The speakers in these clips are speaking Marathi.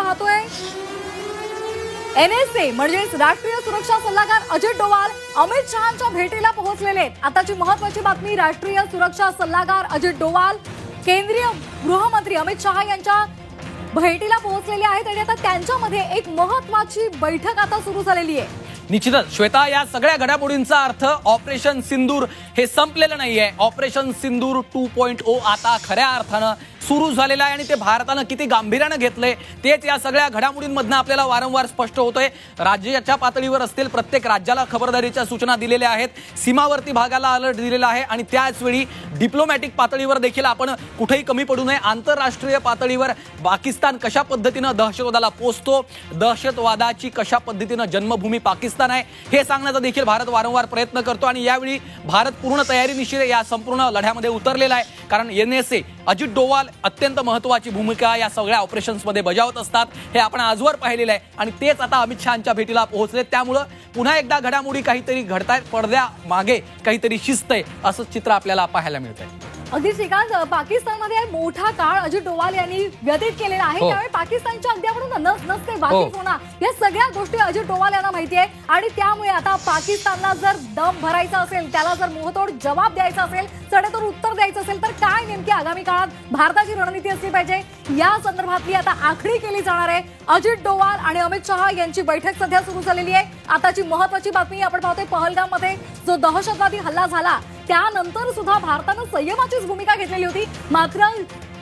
पाहतोय NSA म्हणजेच राष्ट्रीय सुरक्षा सल्लागार अजित डोवाल अमित शहांच्या भेटीला पोहोचलेले आहेत। आताची महत्त्वाची बातमी, राष्ट्रीय सुरक्षा सल्लागार अजित डोवाल केंद्रीय गृहमंत्री अमित शहा यांच्या भेटीला पोहोचलेले आहेत आणि आता त्यांच्यामध्ये एक महत्त्वाची बैठक आता सुरू झालेली आहे। निश्चितच श्वेता, या सगळ्या घडामोडींचा अर्थ ऑपरेशन सिंदूर हे संपलेलं नाहीये। ऑपरेशन सिंदूर 2.0 आता खऱ्या अर्थानं सुरू झालेला आहे आणि ते भारतानं किती गांभीर्यानं घेतलंय तेच या सगळ्या घडामोडींमधनं आपल्याला वारंवार स्पष्ट होतंय। राज्याच्या पातळीवर असतील प्रत्येक राज्याला खबरदारीच्या सूचना दिलेल्या आहेत, सीमावर्ती भागाला अलर्ट दिलेला आहे आणि त्याच वेळी डिप्लोमॅटिक पातळीवर देखील आपण कुठेही कमी पडू नये। आंतरराष्ट्रीय पातळीवर पाकिस्तान कशा पद्धतीनं दहशतवादाला पोचतो, दहशतवादाची कशा पद्धतीनं जन्मभूमी पाकिस्तान आहे हे सांगण्याचा देखील भारत वारंवार प्रयत्न करतो आणि यावेळी भारत पूर्ण तयारीनिशी या संपूर्ण लढ्यामध्ये उतरलेला आहे। कारण NSA अजित डोवाल अत्यंत महत्त्वाची भूमिका या सगळ्या ऑपरेशन्समध्ये बजावत असतात, हे आपण आजवर पाहिलेलं आहे आणि तेच आता अमित शहांच्या भेटीला पोहोचले। त्यामुळे पुन्हा एकदा घडामोडी काहीतरी घडतायत, पडद्या मागे काहीतरी शिस्त आहे असं चित्र आपल्याला पाहायला मिळतंय। अगदी श्रीकांत, पाकिस्तानमध्ये मोठा काळ अजित डोवाल यांनी व्यतीत केलेला आहे, त्यामुळे पाकिस्तानच्या अगदी आपण नसते वाकिफ होणार या सगळ्या गोष्टी अजित डोवाल यांना माहिती आहे आणि त्यामुळे आता पाकिस्तानला जर दम भरायचा असेल, त्याला जर मोहतोड जवाब द्यायचा असेल, सडेतोड उत्तर द्यायचं असेल तर काय नेमकी आगामी काळात भारताची रणनीती असली पाहिजे या संदर्भातली आता आखणी केली जाणार आहे। अजित डोवाल आणि अमित शहा यांची बैठक सध्या सुरू झालेली आहे। आताची महत्त्वाची बातमी आपण पाहतोय, पहलगाममध्ये जो दहशतवादी हल्ला झाला त्यानंतर सुद्धा भारतानं संयमाचीच भूमिका घेतलेली होती, मात्र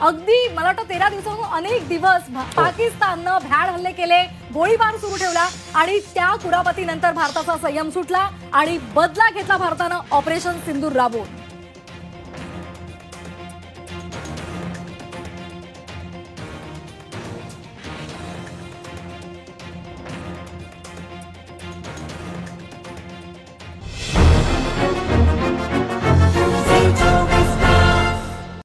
अगदी मला वाटतं 13 दिवसांपासून अनेक दिवस पाकिस्ताननं भ्याड हल्ले केले, गोळीबार सुरू ठेवला आणि त्या कुरापतीनंतर भारताचा संयम सुटला आणि बदला घेतला भारतानं ऑपरेशन सिंदूर राबवून।